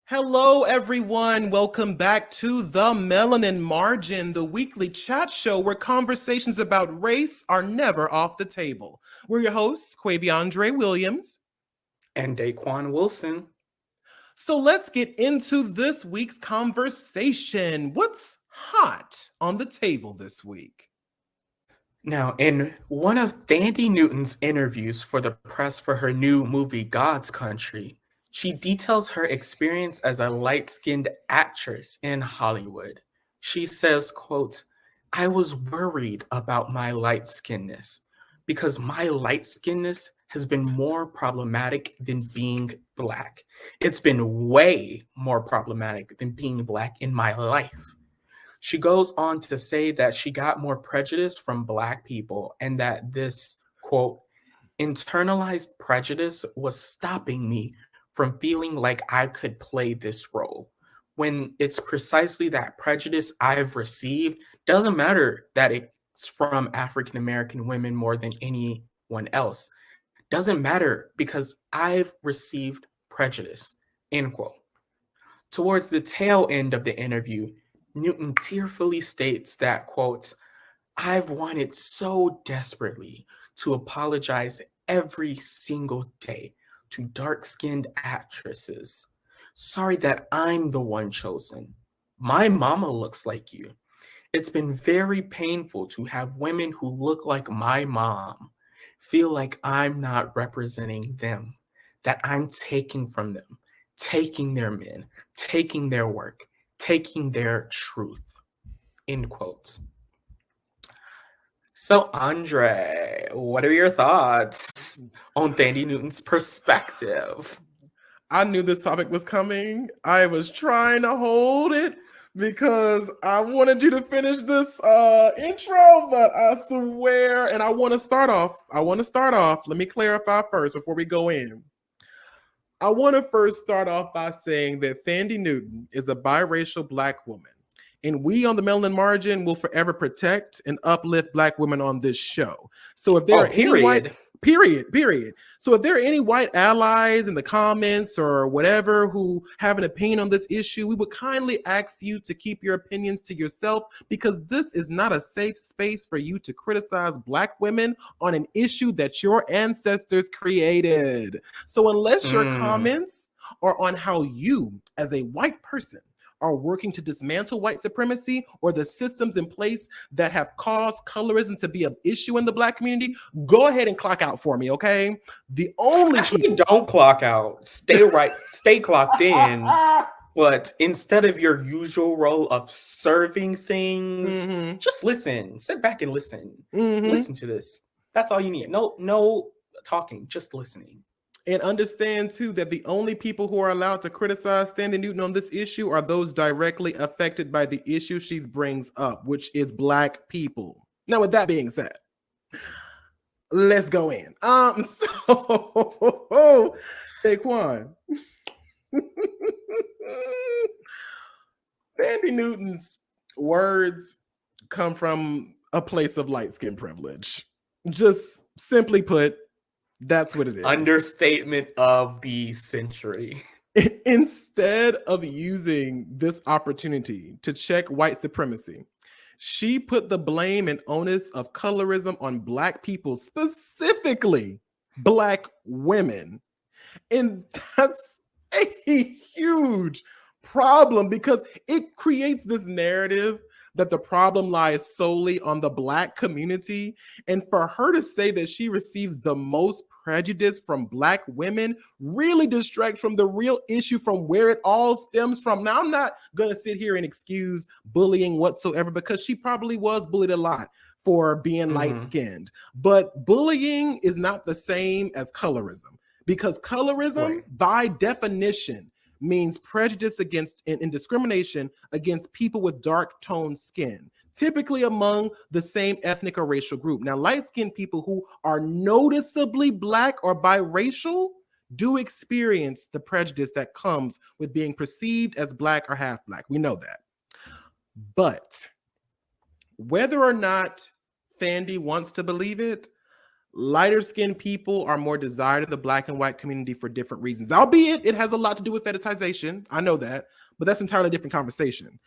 Hello, everyone. Welcome back to the Melanin Margin, the weekly chat show where conversations about race are never off the table. We're your hosts, Quaviondre Williams. And Daquon Wilson. So let's get into this week's conversation. What's hot on the table this week? Now, in one of Thandie Newton's interviews for the press for her new movie God's Country, she details her experience as a light-skinned actress in Hollywood. She says, quote, "I was worried about my light-skinnedness because my light-skinnedness has been more problematic than being Black. It's been way more problematic than being Black in my life." She goes on to say that she got more prejudice from Black people and that this, quote, internalized prejudice was stopping me from feeling like I could play this role. When it's precisely that prejudice I've received, doesn't matter that it's from African American women more than anyone else. Doesn't matter because I've received prejudice, end quote. Towards the tail end of the interview, Newton tearfully states that, quote, "I've wanted so desperately to apologize every single day to dark-skinned actresses. Sorry that I'm the one chosen. My mama looks like you. It's been very painful to have women who look like my mom feel like I'm not representing them, that I'm taking from them, taking their men, taking their work, taking their truth." End quote. So, Andre, what are your thoughts on Thandie Newton's perspective? I knew this topic was coming. I was trying to hold it because I wanted you to finish this intro, but I swear, and I want to start off. Let me clarify first before we go in. I want to first start off by saying that Thandie Newton is a biracial Black woman. And we on the Melanin Margin will forever protect and uplift Black women on this show. So if there are any white period. So if there are any white allies in the comments or whatever who have an opinion on this issue, we would kindly ask you to keep your opinions to yourself because this is not a safe space for you to criticize Black women on an issue that your ancestors created. So unless your comments are on how you, as a white person, are working to dismantle white supremacy or the systems in place that have caused colorism to be an issue in the Black community, go ahead and clock out for me, okay? The only Actually, don't clock out. Stay clocked in. But instead of your usual role of serving things, just listen. Sit back and listen. Listen to this. That's all you need. No talking, just listening. And understand, too, that the only people who are allowed to criticize Thandie Newton on this issue are those directly affected by the issue she brings up, which is Black people. Now, with that being said, let's go in. So, Daquon. Thandie Newton's words come from a place of light skin privilege. Just simply put, that's what it is. Understatement of the century. Instead of using this opportunity to check white supremacy, she put the blame and onus of colorism on Black people, specifically Black women. And that's a huge problem because it creates this narrative that the problem lies solely on the Black community. And for her to say that she receives the most prejudice from Black women really distracts from the real issue from where it all stems from. Now, I'm not going to sit here and excuse bullying whatsoever because she probably was bullied a lot for being light-skinned. But bullying is not the same as colorism because colorism, by definition, means prejudice against and discrimination against people with dark toned skin, typically among the same ethnic or racial group. Now, light-skinned people who are noticeably Black or biracial do experience the prejudice that comes with being perceived as Black or half Black. We know that. But whether or not Thandie wants to believe it, lighter skinned people are more desired in the Black and white community for different reasons, albeit it has a lot to do with fetishization. I know that, but that's an entirely different conversation.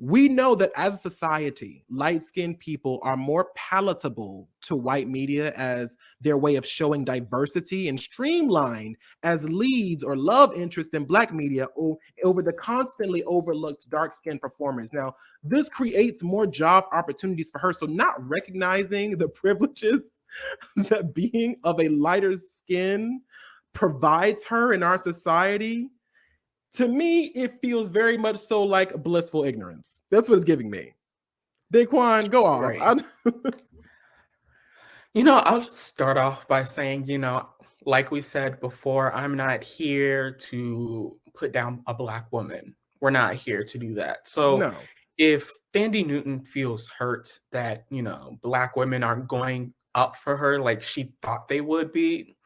We know that as a society, light-skinned people are more palatable to white media as their way of showing diversity and streamlined as leads or love interest in Black media over the constantly overlooked dark-skinned performers. Now, this creates more job opportunities for her. So not recognizing the privileges that being of a lighter skin provides her in our society, to me, it feels very much so like blissful ignorance. That's what it's giving me. Daquon, go off. Right. I'll just start off by saying, like we said before, I'm not here to put down a Black woman. We're not here to do that. So No. if Thandie Newton feels hurt that, Black women aren't going up for her like she thought they would be,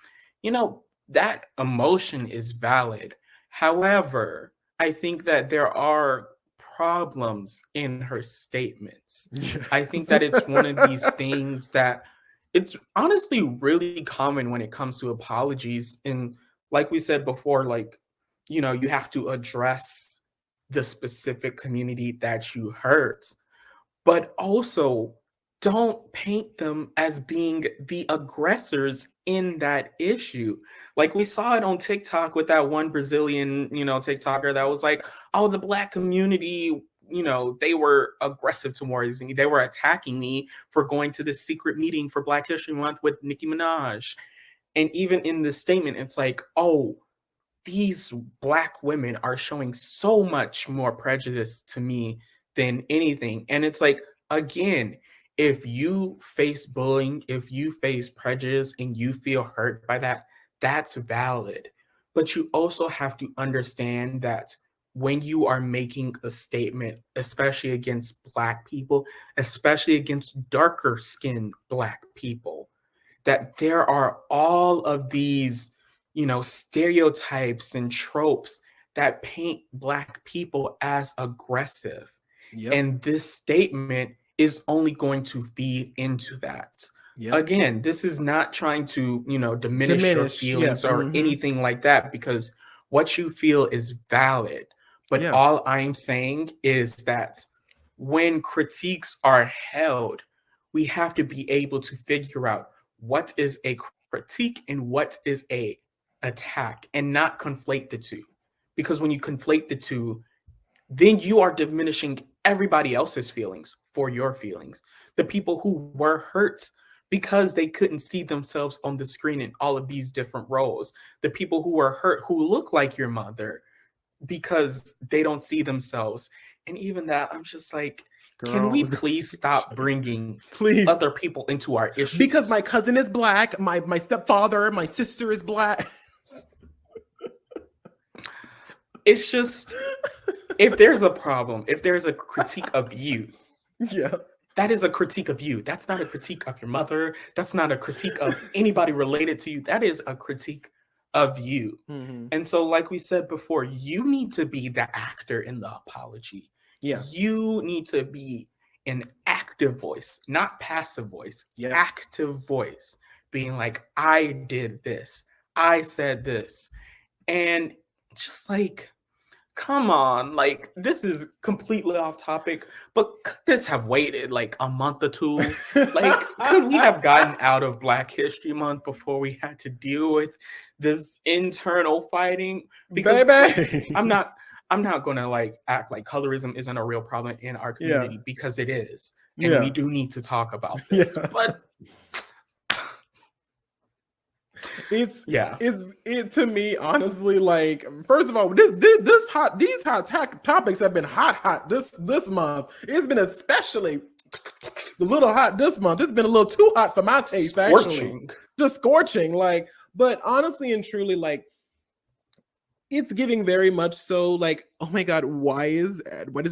that emotion is valid. However, I think that there are problems in her statements. Yes. I think that it's one of these things that it's honestly really common when it comes to apologies. And like we said before, like, you have to address the specific community that you hurt, but also don't paint them as being the aggressors in that issue. Like we saw it on TikTok with that one Brazilian, TikToker that was like, oh, the Black community, they were aggressive towards me. They were attacking me for going to this secret meeting for Black History Month with Nicki Minaj. And even in the statement, it's like, oh, these Black women are showing so much more prejudice to me than anything. And it's like, again, if you face bullying, if you face prejudice and you feel hurt by that, that's valid. But you also have to understand that when you are making a statement, especially against Black people, especially against darker skinned Black people, that there are all of these, stereotypes and tropes that paint Black people as aggressive. Yep. And this statement is only going to feed into that. Yep. Again, this is not trying to, diminish your feelings or anything like that, because what you feel is valid. But all I'm saying is that when critiques are held, we have to be able to figure out what is a critique and what is a attack, and not conflate the two. Because when you conflate the two, then you are diminishing everybody else's feelings for your feelings. The people who were hurt because they couldn't see themselves on the screen in all of these different roles. The people who were hurt who look like your mother because they don't see themselves. And even that, I'm just like, can we please stop bringing other people into our issues? Because my cousin is Black, my stepfather, my sister is Black. It's just, if there's a problem, if there's a critique of you, that is a critique of you. That's not a critique of your mother. That's not a critique of anybody related to you. That is a critique of you. Mm-hmm. And so, like we said before, you need to be the actor in the apology. Yeah. You need to be an active voice, not passive voice, active voice, being like, I did this, I said this. And just like, come on, like, this is completely off topic, but could this have waited like a month or two? Like, could we have gotten out of Black History Month before we had to deal with this internal fighting? Because I'm not gonna like act like colorism isn't a real problem in our community, because it is, and we do need to talk about this. But it's to me, honestly, like, first of all, these hot topics have been hot this month. It's been especially a little hot this month. It's been a little too hot for my taste, actually. Just scorching, like. But honestly and truly, like, it's giving very much so like, oh my God, why does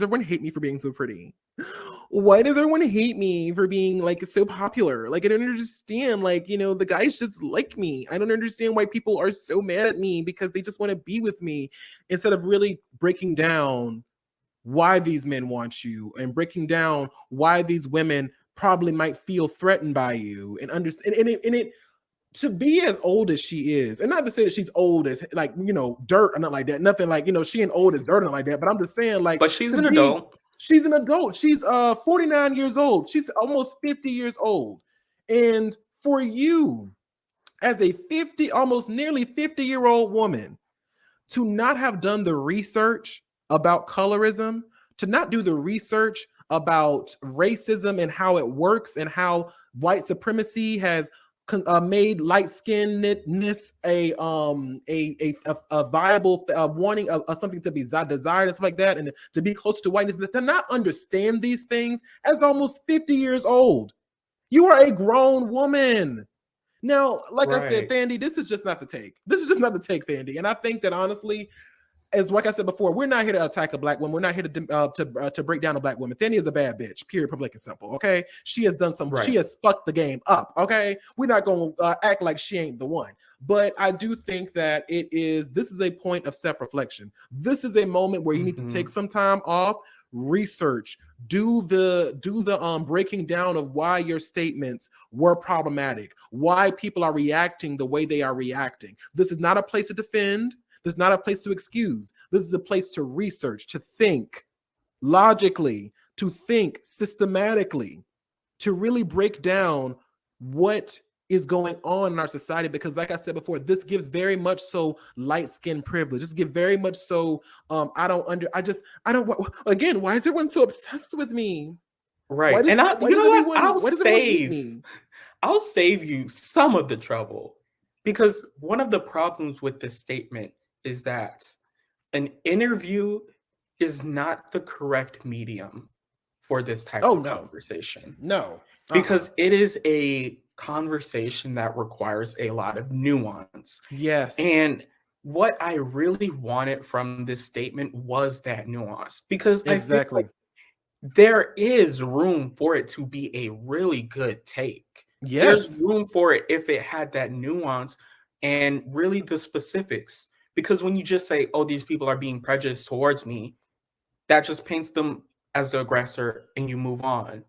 everyone hate me for being so pretty? Why does everyone hate me for being like so popular? Like, I don't understand. Like, the guys just like me. I don't understand why people are so mad at me because they just want to be with me, instead of really breaking down why these men want you and breaking down why these women probably might feel threatened by you and understand. And it to be as old as she is, and not to say that she's old as like, you know, dirt or nothing like that, nothing like, you know, she ain't old as dirt or like that, but I'm just saying, like, But she's to an be, adult. she's an adult. She's 49 years old. She's almost 50 years old. And for you as a 50, almost nearly 50-year-old woman, to not have done the research about colorism, to not do the research about racism and how it works and how white supremacy has made light skinnedness a viable wanting of something to be desired and stuff like that, and to be close to whiteness, to not understand these things as almost 50 years old. You are a grown woman. Now, like I said, Right. Thandie, this is just not the take. This is just not the take, Thandie. And I think that honestly, as like I said before, we're not here to attack a black woman. We're not here to break down a black woman. Thandie is a bad bitch. Period. Public and simple. Okay, she has done some. She Right. has fucked the game up. Okay, we're not going to act like she ain't the one. But I do think that it is. This is a point of self-reflection. This is a moment where you need to take some time off, research, do the breaking down of why your statements were problematic, why people are reacting the way they are reacting. This is not a place to defend. This is not a place to excuse. This is a place to research, to think logically, to think systematically, to really break down what is going on in our society. Because like I said before, this gives very much so light skin privilege. This gives very much so again, why is everyone so obsessed with me? Right. And Why you does know what? everyone hate me? I'll save you some of the trouble, because one of the problems with this statement is that an interview is not the correct medium for this type Oh of no. conversation. No. Because it is a conversation that requires a lot of nuance. Yes. And what I really wanted from this statement was that nuance, because Exactly. I feel like there is room for it to be a really good take. There's Yes. room for it if it had that nuance and really the specifics. Because when you just say, oh, these people are being prejudiced towards me, that just paints them as the aggressor and you move on.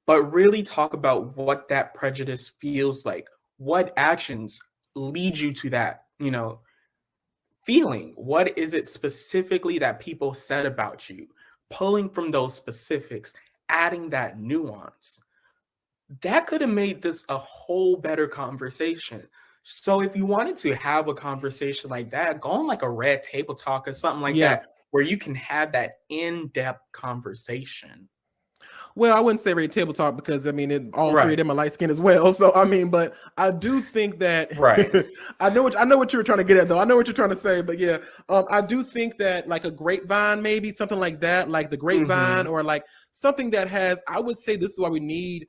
But really talk about what that prejudice feels like. What actions lead you to that, feeling? What is it specifically that people said about you? Pulling from those specifics, adding that nuance. That could have made this a whole better conversation. So if you wanted to have a conversation like that, go on like a Red Table Talk or something like Yeah. that, where you can have that in-depth conversation. Well, I wouldn't say Red Table Talk because I mean all three of Right. them are light skinned as well. So I mean, but I do think that Right. I know what you were trying to get at though. I know what you're trying to say, but yeah, I do think that like a grapevine, maybe something like that, like the grapevine, or like something that has. I would say this is why we need.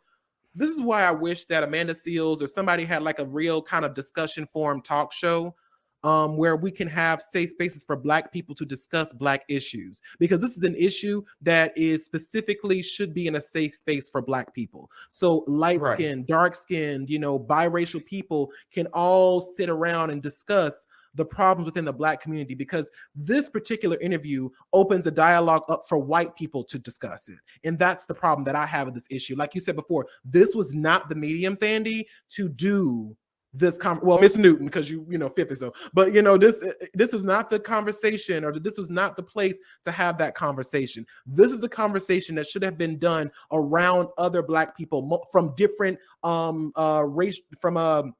This is why I wish that Amanda Seals or somebody had like a real kind of discussion forum talk show where we can have safe spaces for Black people to discuss Black issues, because this is an issue that is specifically should be in a safe space for Black people. So light skinned, dark skinned, biracial people can all sit around and discuss the problems within the Black community, because this particular interview opens a dialogue up for white people to discuss it. And that's the problem that I have with this issue. Like you said before, this was not the medium, Thandie, to do this well, Miss Newton, because you fifth or so, but this is not the conversation, or this was not the place to have that conversation. This is a conversation that should have been done around other Black people from different race, from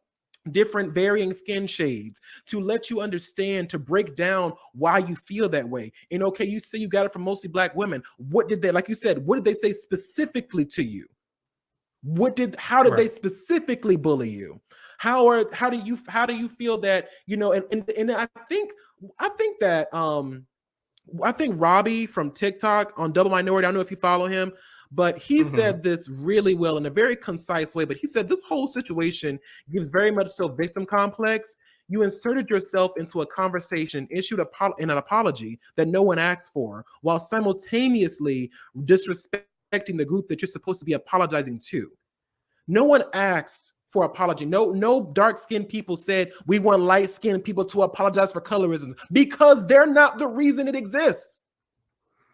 different varying skin shades, to let you understand, to break down why you feel that way. And okay, you say you got it from mostly Black women. What did they, like you said, what did they say specifically to you? How did they specifically bully you? How do you feel that, and I think Robbie from TikTok on Double Minority, I don't know if you follow him, but he said this really well in a very concise way. But he said this whole situation gives very much so victim complex. You inserted yourself into a conversation, issued an apology that no one asked for, while simultaneously disrespecting the group that you're supposed to be apologizing to. No one asked for apology. No dark-skinned people said we want light-skinned people to apologize for colorism, because they're not the reason it exists.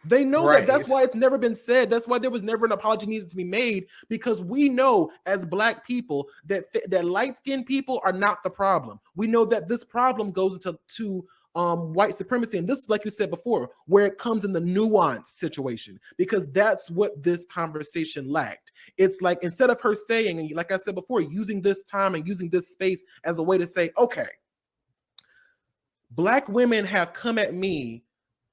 They know that. That's Right. why it's never been said. That's why there was never an apology needed to be made, because we know as Black people that that light-skinned people are not the problem. We know that this problem goes into white supremacy, and this is, like you said before, where it comes in the nuance situation, because that's what this conversation lacked. It's like, instead of her saying, and like I said before, using this time and using this space as a way to say, okay, Black women have come at me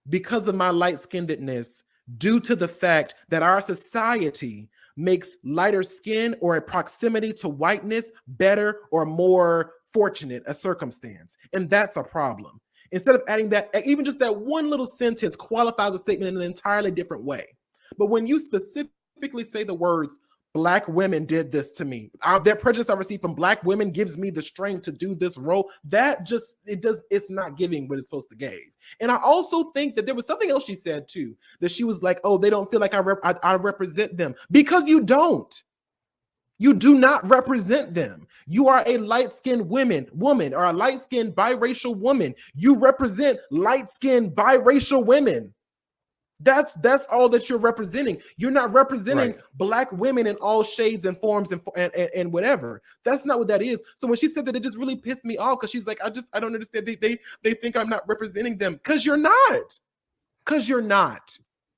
because of my light-skinnedness, due to the fact that our society makes lighter skin or a proximity to whiteness better or more fortunate a circumstance. And that's a problem. Instead of adding that, even just that one little sentence qualifies a statement in an entirely different way. But when you specifically say the words, Black women did this to me, that prejudice I received from Black women gives me the strength to do this role, that just, it's not giving what it's supposed to give. And I also think that there was something else she said too, that she was like, oh, they don't feel like I represent them. Because you don't. You do not represent them. You are a light-skinned woman, or a light-skinned biracial woman. You represent light-skinned biracial women. That's all that you're representing. You're not representing Black women in all shades and forms and whatever. That's not what that is. So when she said that, it just really pissed me off, because she's like, I don't understand. They think I'm not representing them, because you're not. Because you're not.